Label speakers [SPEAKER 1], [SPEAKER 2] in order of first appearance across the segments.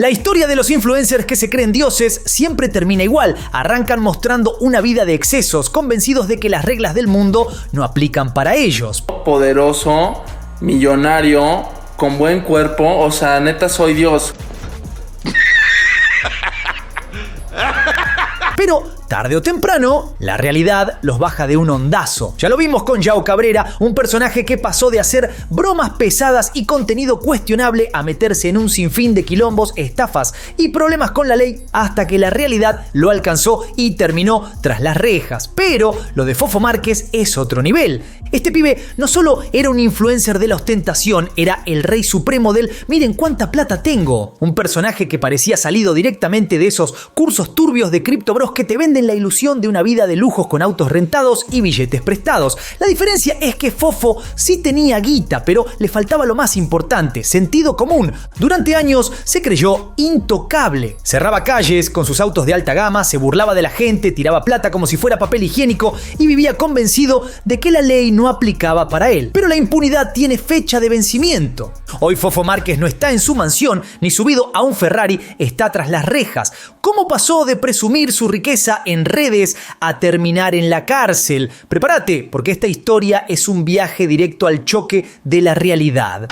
[SPEAKER 1] La historia de los influencers que se creen dioses siempre termina igual. Arrancan mostrando una vida de excesos, convencidos de que las reglas del mundo no aplican para ellos.
[SPEAKER 2] Poderoso, millonario, con buen cuerpo, o sea, neta soy Dios.
[SPEAKER 1] Pero tarde o temprano, la realidad los baja de un ondazo. Ya lo vimos con Yao Cabrera, un personaje que pasó de hacer bromas pesadas y contenido cuestionable a meterse en un sinfín de quilombos, estafas y problemas con la ley, hasta que la realidad lo alcanzó y terminó tras las rejas. Pero lo de Fofo Márquez es otro nivel. Este pibe no solo era un influencer de la ostentación, era el rey supremo del "miren cuánta plata tengo". Un personaje que parecía salido directamente de esos cursos turbios de Crypto Bros que te venden la ilusión de una vida de lujos con autos rentados y billetes prestados. La diferencia es que Fofo sí tenía guita, pero le faltaba lo más importante: sentido común. Durante años se creyó intocable. Cerraba calles con sus autos de alta gama, se burlaba de la gente, tiraba plata como si fuera papel higiénico y vivía convencido de que la ley no aplicaba para él. Pero la impunidad tiene fecha de vencimiento. Hoy Fofo Márquez no está en su mansión ni subido a un Ferrari, está tras las rejas. ¿Cómo pasó de presumir su riqueza en redes a terminar en la cárcel? Prepárate, porque esta historia es un viaje directo al choque de la realidad.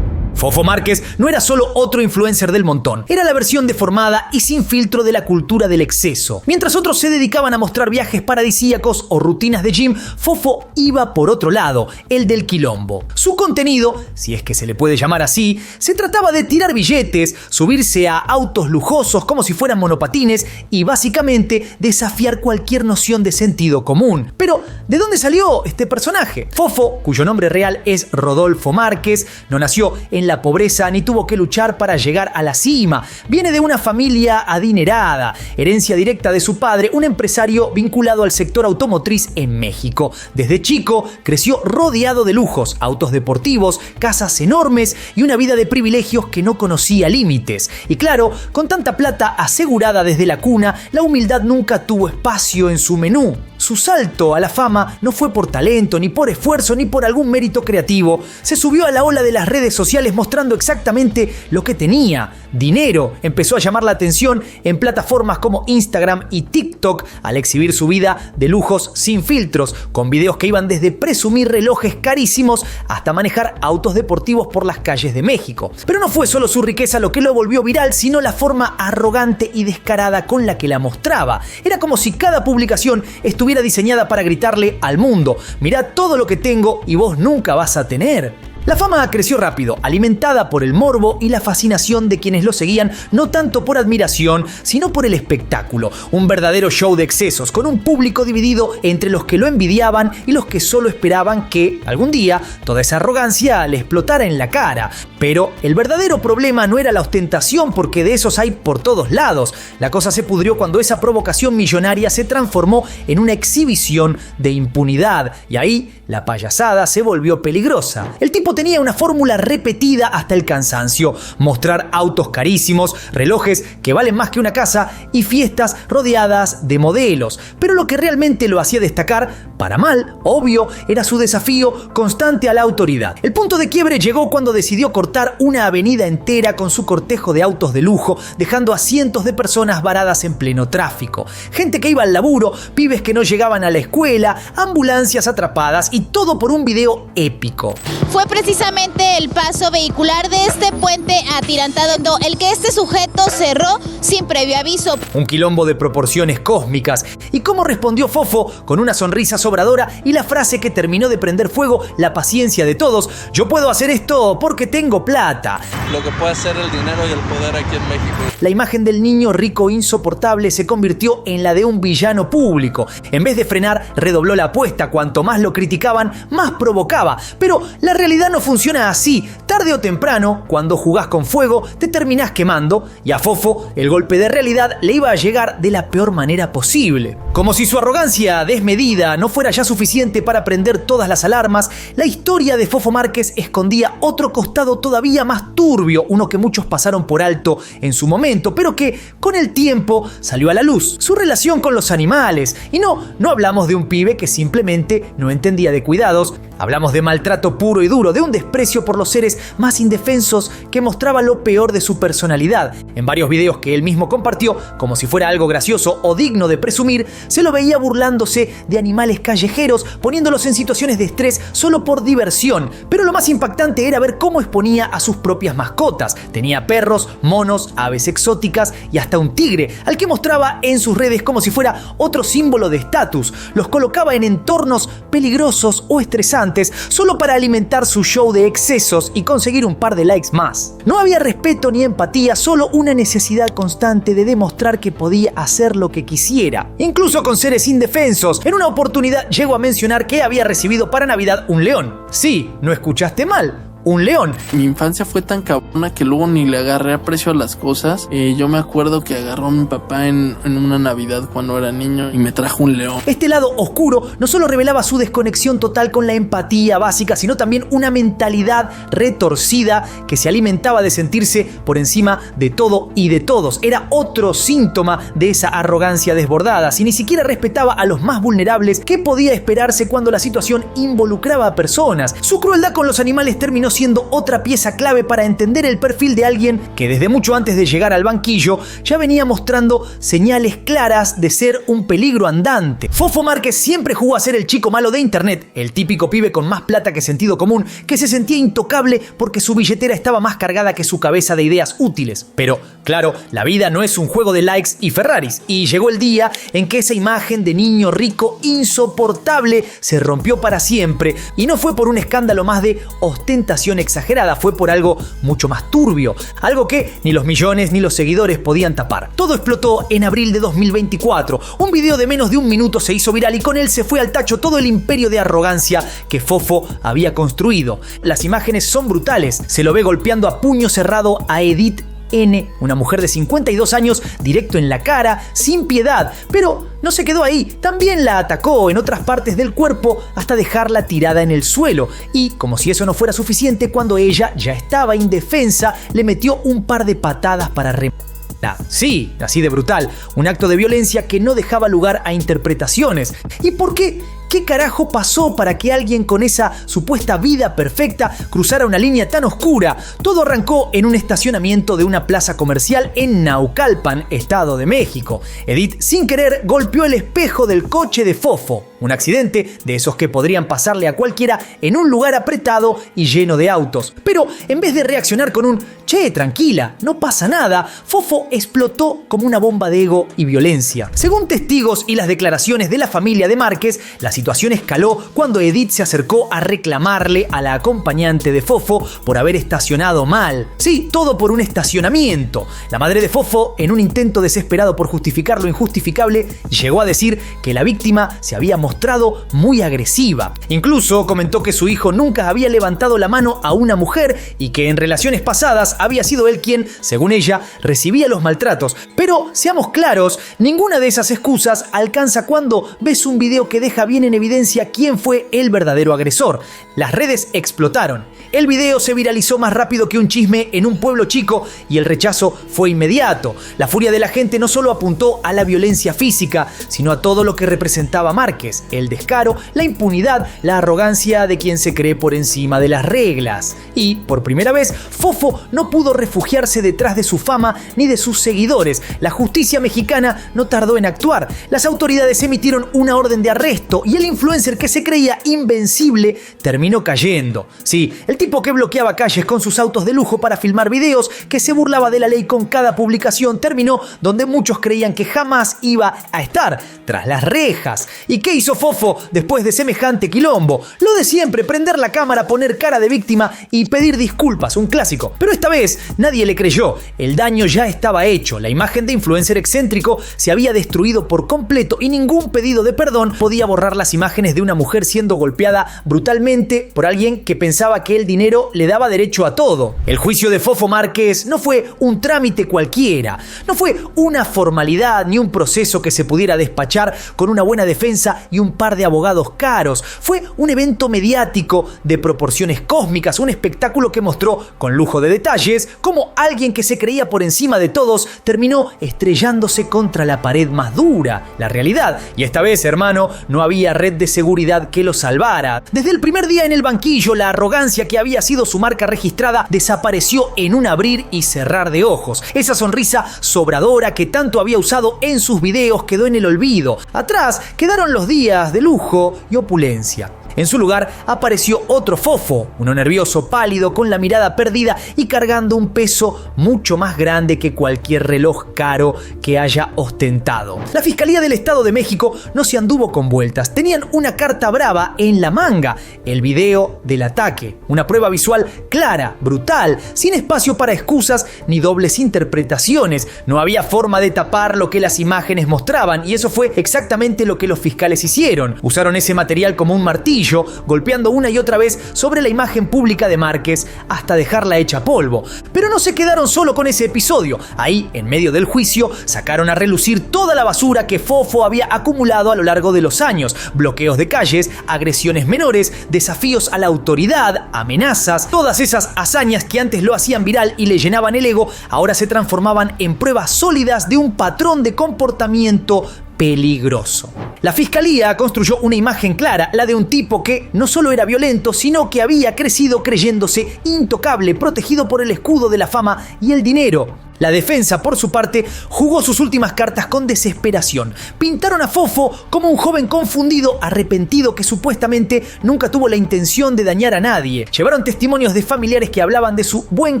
[SPEAKER 1] Fofo Márquez no era solo otro influencer del montón, era la versión deformada y sin filtro de la cultura del exceso. Mientras otros se dedicaban a mostrar viajes paradisíacos o rutinas de gym, Fofo iba por otro lado, el del quilombo. Su contenido, si es que se le puede llamar así, se trataba de tirar billetes, subirse a autos lujosos como si fueran monopatines y básicamente desafiar cualquier noción de sentido común. Pero, ¿de dónde salió este personaje? Fofo, cuyo nombre real es Rodolfo Márquez, no nació en la pobreza ni tuvo que luchar para llegar a la cima. Viene de una familia adinerada, herencia directa de su padre, un empresario vinculado al sector automotriz en México. Desde chico creció rodeado de lujos, autos deportivos, casas enormes y una vida de privilegios que no conocía límites. Y claro, con tanta plata asegurada desde la cuna, la humildad nunca tuvo espacio en su menú. Su salto a la fama no fue por talento, ni por esfuerzo, ni por algún mérito creativo. Se subió a la ola de las redes sociales mostrando exactamente lo que tenía: dinero. Empezó a llamar la atención en plataformas como Instagram y TikTok al exhibir su vida de lujos sin filtros, con videos que iban desde presumir relojes carísimos hasta manejar autos deportivos por las calles de México. Pero no fue solo su riqueza lo que lo volvió viral, sino la forma arrogante y descarada con la que la mostraba. Era como si cada publicación estuviera diseñada para gritarle al mundo: mirá todo lo que tengo y vos nunca vas a tener. La fama creció rápido, alimentada por el morbo y la fascinación de quienes lo seguían, no tanto por admiración, sino por el espectáculo. Un verdadero show de excesos, con un público dividido entre los que lo envidiaban y los que solo esperaban que, algún día, toda esa arrogancia le explotara en la cara. Pero el verdadero problema no era la ostentación, porque de esos hay por todos lados. La cosa se pudrió cuando esa provocación millonaria se transformó en una exhibición de impunidad, y ahí la payasada se volvió peligrosa. El tipo tenía una fórmula repetida hasta el cansancio: mostrar autos carísimos, relojes que valen más que una casa y fiestas rodeadas de modelos. Pero lo que realmente lo hacía destacar, para mal, obvio, era su desafío constante a la autoridad. El punto de quiebre llegó cuando decidió cortar una avenida entera con su cortejo de autos de lujo, dejando a cientos de personas varadas en pleno tráfico. Gente que iba al laburo, pibes que no llegaban a la escuela, ambulancias atrapadas, y todo por un video épico.
[SPEAKER 3] Fue precisamente el paso vehicular de este puente atirantado el que este sujeto cerró sin previo aviso.
[SPEAKER 1] Un quilombo de proporciones cósmicas. ¿Y cómo respondió Fofo? Con una sonrisa sobradora y la frase que terminó de prender fuego la paciencia de todos: yo puedo hacer esto porque tengo plata.
[SPEAKER 2] Lo que puede hacer el dinero y el poder aquí en México.
[SPEAKER 1] La imagen del niño rico insoportable se convirtió en la de un villano público. En vez de frenar, redobló la apuesta. Cuanto más lo criticaban, más provocaba. Pero la realidad no funciona así. Tarde o temprano, cuando jugás con fuego, te terminás quemando, y a Fofo el golpe de realidad le iba a llegar de la peor manera posible. Como si su arrogancia desmedida no fuera ya suficiente para prender todas las alarmas, la historia de Fofo Márquez escondía otro costado todavía más turbio, uno que muchos pasaron por alto en su momento, pero que con el tiempo salió a la luz: su relación con los animales. Y no hablamos de un pibe que simplemente no entendía de cuidados, Hablamos de maltrato puro y duro, de un desprecio por los seres más indefensos que mostraba lo peor de su personalidad. En varios videos que él mismo compartió, como si fuera algo gracioso o digno de presumir, se lo veía burlándose de animales callejeros, poniéndolos en situaciones de estrés solo por diversión. Pero lo más impactante era ver cómo exponía a sus propias mascotas. Tenía perros, monos, aves exóticas y hasta un tigre, al que mostraba en sus redes como si fuera otro símbolo de estatus. Los colocaba en entornos peligrosos o estresantes solo para alimentar su show de excesos y conseguir un par de likes más. No había respeto ni empatía, solo una necesidad constante de demostrar que podía hacer lo que quisiera, incluso con seres indefensos. En una oportunidad llegó a mencionar que había recibido para Navidad un león. Sí, no escuchaste mal. Un león.
[SPEAKER 2] Mi infancia fue tan cabrona que luego ni le agarré aprecio a las cosas. Yo me acuerdo que agarró a mi papá en una Navidad cuando era niño y me trajo un león.
[SPEAKER 1] Este lado oscuro no solo revelaba su desconexión total con la empatía básica, sino también una mentalidad retorcida que se alimentaba de sentirse por encima de todo y de todos. Era otro síntoma de esa arrogancia desbordada. Si ni siquiera respetaba a los más vulnerables, ¿qué podía esperarse cuando la situación involucraba a personas? Su crueldad con los animales terminó siendo otra pieza clave para entender el perfil de alguien que desde mucho antes de llegar al banquillo ya venía mostrando señales claras de ser un peligro andante. Fofo Márquez siempre jugó a ser el chico malo de internet, el típico pibe con más plata que sentido común, que se sentía intocable porque su billetera estaba más cargada que su cabeza de ideas útiles. Pero, claro, la vida no es un juego de likes y Ferraris, y llegó el día en que esa imagen de niño rico insoportable se rompió para siempre, y no fue por un escándalo más de ostentación exagerada, fue por algo mucho más turbio, algo que ni los millones ni los seguidores podían tapar. Todo explotó en abril de 2024. Un video de menos de un minuto se hizo viral y con él se fue al tacho todo el imperio de arrogancia que Fofo había construido. Las imágenes son brutales. Se lo ve golpeando a puño cerrado a Edith N., una mujer de 52 años, directo en la cara, sin piedad. Pero no se quedó ahí, también la atacó en otras partes del cuerpo hasta dejarla tirada en el suelo. Y, como si eso no fuera suficiente, cuando ella ya estaba indefensa, le metió un par de patadas para rematarla. Sí, así de brutal. Un acto de violencia que no dejaba lugar a interpretaciones. ¿Y por qué? ¿Qué carajo pasó para que alguien con esa supuesta vida perfecta cruzara una línea tan oscura? Todo arrancó en un estacionamiento de una plaza comercial en Naucalpan, Estado de México. Edith, sin querer, golpeó el espejo del coche de Fofo. Un accidente de esos que podrían pasarle a cualquiera en un lugar apretado y lleno de autos. Pero en vez de reaccionar con un «che, tranquila, no pasa nada», Fofo explotó como una bomba de ego y violencia. Según testigos y las declaraciones de la familia de Márquez, la situación escaló cuando Edith se acercó a reclamarle a la acompañante de Fofo por haber estacionado mal. Sí, todo por un estacionamiento. La madre de Fofo, en un intento desesperado por justificar lo injustificable, llegó a decir que la víctima se había mostrado muy agresiva. Incluso comentó que su hijo nunca había levantado la mano a una mujer y que en relaciones pasadas había sido él quien, según ella, recibía los maltratos. Pero, seamos claros, ninguna de esas excusas alcanza cuando ves un video que deja bien en evidencia quién fue el verdadero agresor. Las redes explotaron. El video se viralizó más rápido que un chisme en un pueblo chico y el rechazo fue inmediato. La furia de la gente no solo apuntó a la violencia física, sino a todo lo que representaba Márquez: el descaro, la impunidad, la arrogancia de quien se cree por encima de las reglas. Y, por primera vez, Fofo no pudo refugiarse detrás de su fama ni de sus seguidores. La justicia mexicana no tardó en actuar. Las autoridades emitieron una orden de arresto y el influencer que se creía invencible terminó cayendo. Sí, el tipo que bloqueaba calles con sus autos de lujo para filmar videos, que se burlaba de la ley con cada publicación, terminó donde muchos creían que jamás iba a estar, tras las rejas. ¿Y qué hizo Fofo después de semejante quilombo? Lo de siempre: prender la cámara, poner cara de víctima y pedir disculpas, un clásico. Pero esta vez nadie le creyó. El daño ya estaba hecho. La imagen de influencer excéntrico se había destruido por completo y ningún pedido de perdón podía borrar las imágenes de una mujer siendo golpeada brutalmente por alguien que pensaba que el dinero le daba derecho a todo. El juicio de Fofo Márquez no fue un trámite cualquiera, no fue una formalidad ni un proceso que se pudiera despachar con una buena defensa y un par de abogados caros. Fue un evento mediático de proporciones cósmicas, un espectáculo que mostró con lujo de detalles cómo alguien que se creía por encima de todos terminó estrellándose contra la pared más dura, la realidad. Y esta vez, hermano, no había había red de seguridad que lo salvara. Desde el primer día en el banquillo, la arrogancia que había sido su marca registrada desapareció en un abrir y cerrar de ojos. Esa sonrisa sobradora que tanto había usado en sus videos quedó en el olvido. Atrás quedaron los días de lujo y opulencia. En su lugar apareció otro Fofo, uno nervioso, pálido, con la mirada perdida y cargando un peso mucho más grande que cualquier reloj caro que haya ostentado. La Fiscalía del Estado de México no se anduvo con vueltas. Tenían una carta brava en la manga: el video del ataque. Una prueba visual clara, brutal, sin espacio para excusas ni dobles interpretaciones. No había forma de tapar lo que las imágenes mostraban, y eso fue exactamente lo que los fiscales hicieron. Usaron ese material como un martillo, golpeando una y otra vez sobre la imagen pública de Márquez hasta dejarla hecha polvo. Pero no se quedaron solo con ese episodio. Ahí, en medio del juicio, sacaron a relucir toda la basura que Fofo había acumulado a lo largo de los años: bloqueos de calles, agresiones menores, desafíos a la autoridad, amenazas. Todas esas hazañas que antes lo hacían viral y le llenaban el ego, ahora se transformaban en pruebas sólidas de un patrón de comportamiento peligroso. La fiscalía construyó una imagen clara, la de un tipo que no solo era violento, sino que había crecido creyéndose intocable, protegido por el escudo de la fama y el dinero. La defensa, por su parte, jugó sus últimas cartas con desesperación. Pintaron a Fofo como un joven confundido, arrepentido, que supuestamente nunca tuvo la intención de dañar a nadie. Llevaron testimonios de familiares que hablaban de su buen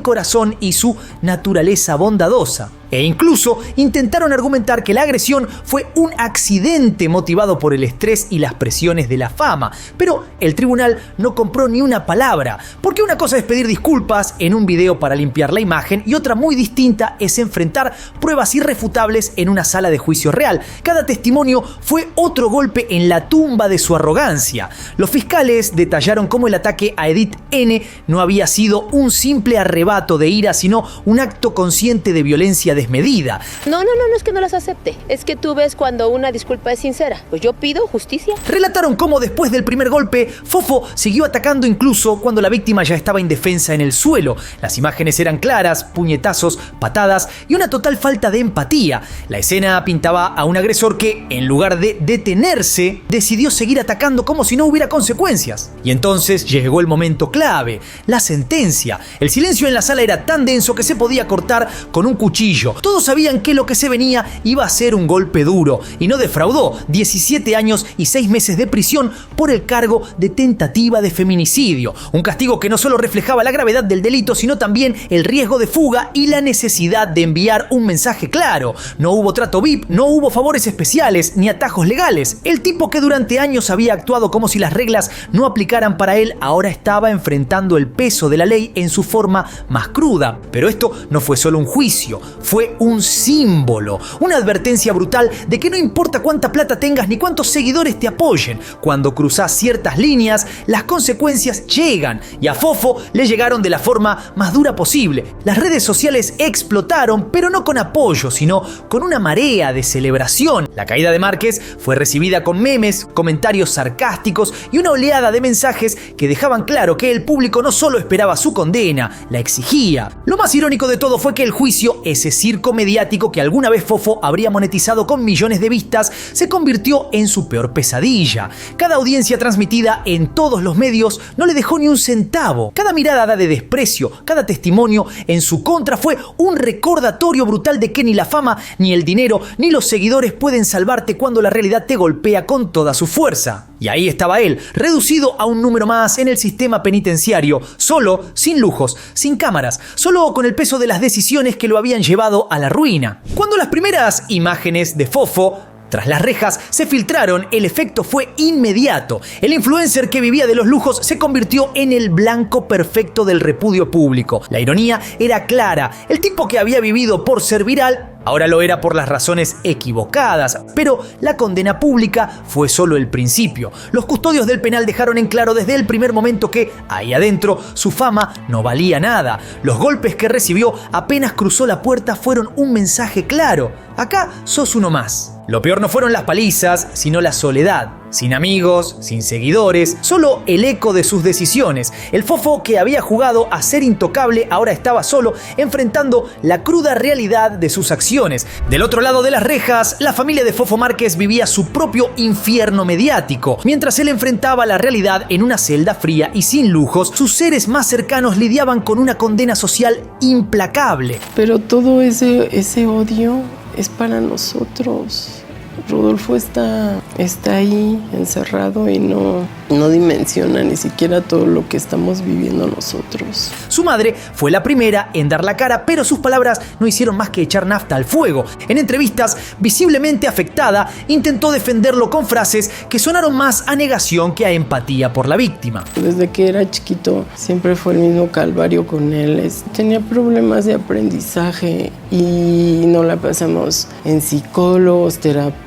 [SPEAKER 1] corazón y su naturaleza bondadosa. E incluso intentaron argumentar que la agresión fue un accidente motivado por el estrés y las presiones de la fama. Pero el tribunal no compró ni una palabra, porque una cosa es pedir disculpas en un video para limpiar la imagen y otra muy distinta es enfrentar pruebas irrefutables en una sala de juicio real. Cada testimonio fue otro golpe en la tumba de su arrogancia. Los fiscales detallaron cómo el ataque a Edith N. no había sido un simple arrebato de ira, sino un acto consciente de violencia desmedida.
[SPEAKER 4] No es que no las acepte. Es que tú ves cuando una disculpa es sincera. Pues yo pido justicia.
[SPEAKER 1] Relataron cómo después del primer golpe, Fofo siguió atacando incluso cuando la víctima ya estaba indefensa en el suelo. Las imágenes eran claras: puñetazos, patadas y una total falta de empatía. La escena pintaba a un agresor que, en lugar de detenerse, decidió seguir atacando como si no hubiera consecuencias. Y entonces llegó el momento clave: la sentencia. El silencio en la sala era tan denso que se podía cortar con un cuchillo. Todos sabían que lo que se venía iba a ser un golpe duro, y no defraudó: 17 años y 6 meses de prisión por el cargo de tentativa de feminicidio. Un castigo que no solo reflejaba la gravedad del delito, sino también el riesgo de fuga y la necesidad de enviar un mensaje claro. No hubo trato VIP, no hubo favores especiales ni atajos legales. El tipo que durante años había actuado como si las reglas no aplicaran para él, ahora estaba enfrentando el peso de la ley en su forma más cruda. Pero esto no fue solo un juicio, fue un símbolo, una advertencia brutal de que no importa cuánta plata tengas ni cuántos seguidores te apoyen, cuando cruzás ciertas líneas, las consecuencias llegan, y a Fofo le llegaron de la forma más dura posible. Las redes sociales explotaron, pero no con apoyo, sino con una marea de celebración. La caída de Márquez fue recibida con memes, comentarios sarcásticos y una oleada de mensajes que dejaban claro que el público no solo esperaba su condena, la exigía. Lo más irónico de todo fue que el juicio, ese circo mediático que alguna vez Fofo habría monetizado con millones de vistas, se convirtió en su peor pesadilla. Cada audiencia transmitida en todos los medios no le dejó ni un centavo. Cada mirada de desprecio, cada testimonio en su contra fue un recordatorio brutal de que ni la fama, ni el dinero, ni los seguidores pueden salvarte cuando la realidad te golpea con toda su fuerza. Y ahí estaba él, reducido a un número más en el sistema penitenciario, solo, sin lujos, sin cámaras, solo con el peso de las decisiones que lo habían llevado a la ruina. Cuando las primeras imágenes de Fofo tras las rejas se filtraron, el efecto fue inmediato. El influencer que vivía de los lujos se convirtió en el blanco perfecto del repudio público. La ironía era clara: el tipo que había vivido por ser viral ahora lo era por las razones equivocadas, pero la condena pública fue solo el principio. Los custodios del penal dejaron en claro desde el primer momento que, ahí adentro, su fama no valía nada. Los golpes que recibió apenas cruzó la puerta fueron un mensaje claro: acá sos uno más. Lo peor no fueron las palizas, sino la soledad. Sin amigos, sin seguidores, solo el eco de sus decisiones. El Fofo, que había jugado a ser intocable, ahora estaba solo, enfrentando la cruda realidad de sus acciones. Del otro lado de las rejas, la familia de Fofo Márquez vivía su propio infierno mediático. Mientras él enfrentaba la realidad en una celda fría y sin lujos, sus seres más cercanos lidiaban con una condena social implacable.
[SPEAKER 5] Pero todo ese odio es para nosotros. Rodolfo está ahí encerrado y no dimensiona ni siquiera todo lo que estamos viviendo nosotros.
[SPEAKER 1] Su madre fue la primera en dar la cara, pero sus palabras no hicieron más que echar nafta al fuego. En entrevistas, visiblemente afectada, intentó defenderlo con frases que sonaron más a negación que a empatía por la víctima.
[SPEAKER 5] Desde que era chiquito siempre fue el mismo calvario con él. Tenía problemas de aprendizaje y no la pasamos en psicólogos, terapeutas,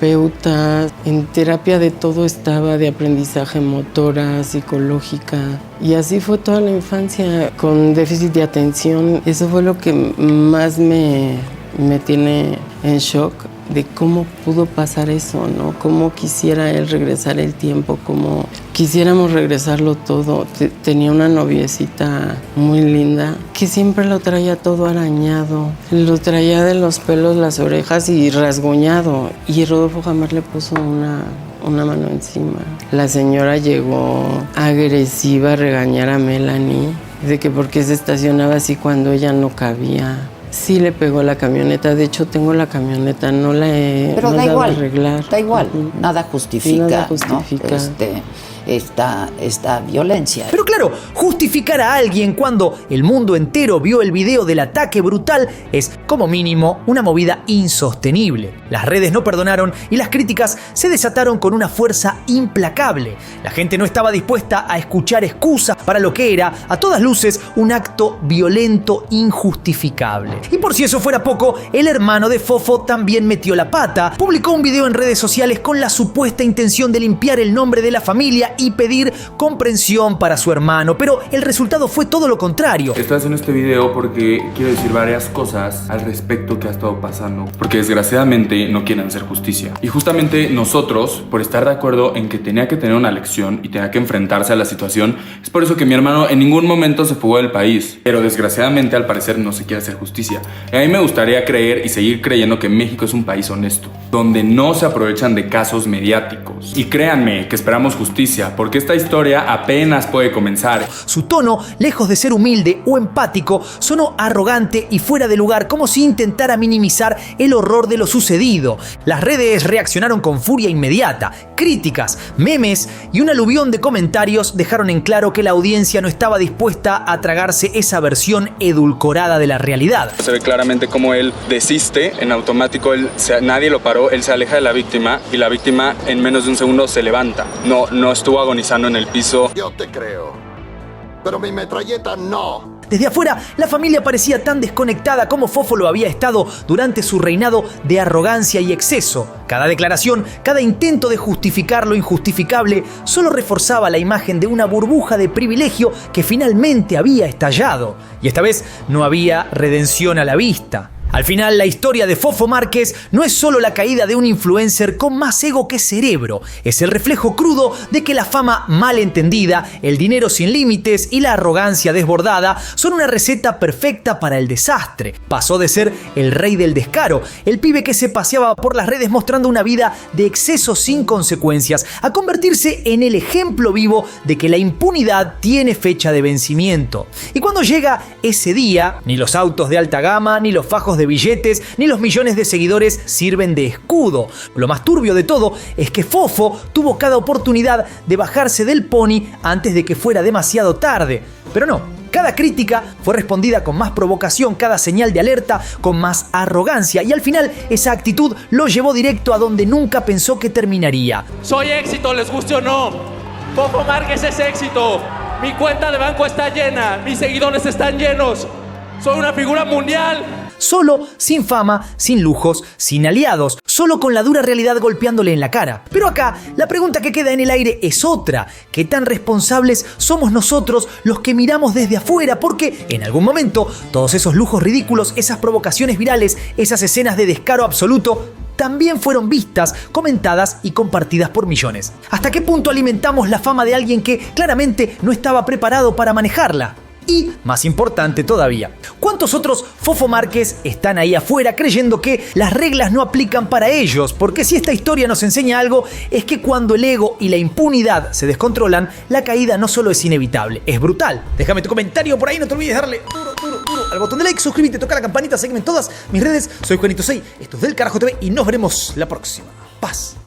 [SPEAKER 5] en terapia de todo estaba, de aprendizaje motora, psicológica. Y así fue toda la infancia, con déficit de atención. Eso fue lo que más me tiene en shock, de cómo pudo pasar eso, ¿no? Cómo quisiera él regresar el tiempo, cómo quisiéramos regresarlo todo. Tenía una noviecita muy linda que siempre lo traía todo arañado. Lo traía de los pelos, las orejas y rasguñado. Y Rodolfo jamás le puso una mano encima. La señora llegó agresiva a regañar a Melanie de que por qué se estacionaba así cuando ella no cabía. Sí le pegó la camioneta, de hecho tengo la camioneta, no la he
[SPEAKER 6] Pero da igual,
[SPEAKER 5] arreglar.
[SPEAKER 6] Da igual, nada justifica,
[SPEAKER 5] Nada justifica.
[SPEAKER 6] ¿no? Esta violencia.
[SPEAKER 1] Pero claro, justificar a alguien cuando el mundo entero vio el video del ataque brutal es, como mínimo, una movida insostenible. Las redes no perdonaron y las críticas se desataron con una fuerza implacable. La gente no estaba dispuesta a escuchar excusas para lo que era, a todas luces, un acto violento injustificable. Y por si eso fuera poco, el hermano de Fofo también metió la pata. Publicó un video en redes sociales con la supuesta intención de limpiar el nombre de la familia y pedir comprensión para su hermano, pero el resultado fue todo lo contrario.
[SPEAKER 7] Estoy haciendo este video porque quiero decir varias cosas al respecto que ha estado pasando, porque desgraciadamente no quieren hacer justicia. Y justamente nosotros, por estar de acuerdo en que tenía que tener una lección y tenía que enfrentarse a la situación, es por eso que mi hermano en ningún momento se fugó del país, pero desgraciadamente al parecer no se quiere hacer justicia. Y a mí me gustaría creer y seguir creyendo que México es un país honesto, donde no se aprovechan de casos mediáticos. Y créanme que esperamos justicia, porque esta historia apenas puede comenzar.
[SPEAKER 1] Su tono, lejos de ser humilde o empático, sonó arrogante y fuera de lugar, como si intentara minimizar el horror de lo sucedido. Las redes reaccionaron con furia inmediata. Críticas, memes y un aluvión de comentarios dejaron en claro que la audiencia no estaba dispuesta a tragarse esa versión edulcorada de la realidad.
[SPEAKER 7] Se ve claramente cómo él desiste en automático, nadie lo paró, él se aleja de la víctima y la víctima en menos de un segundo se levanta. No estuvo agonizando en el piso.
[SPEAKER 8] Yo te creo, pero mi metralleta no.
[SPEAKER 1] Desde afuera, la familia parecía tan desconectada como Fofo lo había estado durante su reinado de arrogancia y exceso. Cada declaración, cada intento de justificar lo injustificable solo reforzaba la imagen de una burbuja de privilegio que finalmente había estallado. Y esta vez no había redención a la vista. Al final, la historia de Fofo Márquez no es solo la caída de un influencer con más ego que cerebro, es el reflejo crudo de que la fama mal entendida, el dinero sin límites y la arrogancia desbordada son una receta perfecta para el desastre. Pasó de ser el rey del descaro, el pibe que se paseaba por las redes mostrando una vida de exceso sin consecuencias, a convertirse en el ejemplo vivo de que la impunidad tiene fecha de vencimiento. Y cuando llega ese día, ni los autos de alta gama, ni los fajos de billetes, ni los millones de seguidores sirven de escudo. Lo más turbio de todo es que Fofo tuvo cada oportunidad de bajarse del pony antes de que fuera demasiado tarde. Pero no, cada crítica fue respondida con más provocación, cada señal de alerta con más arrogancia, y al final esa actitud lo llevó directo a donde nunca pensó que terminaría.
[SPEAKER 9] Soy éxito, les guste o no. Fofo Márquez es éxito. Mi cuenta de banco está llena, mis seguidores están llenos. Soy una figura mundial.
[SPEAKER 1] Solo, sin fama, sin lujos, sin aliados, solo con la dura realidad golpeándole en la cara. Pero acá, la pregunta que queda en el aire es otra. ¿Qué tan responsables somos nosotros los que miramos desde afuera? Porque en algún momento, todos esos lujos ridículos, esas provocaciones virales, esas escenas de descaro absoluto, también fueron vistas, comentadas y compartidas por millones. ¿Hasta qué punto alimentamos la fama de alguien que claramente no estaba preparado para manejarla? Y, más importante todavía, ¿cuántos otros Fofo Márquez están ahí afuera creyendo que las reglas no aplican para ellos? Porque si esta historia nos enseña algo, es que cuando el ego y la impunidad se descontrolan, la caída no solo es inevitable, es brutal. Déjame tu comentario por ahí, no te olvides darle duro al botón de like, suscríbete, toca la campanita, sígueme en todas mis redes. Soy Juanito 6, esto es Del Carajo TV y nos veremos la próxima. Paz.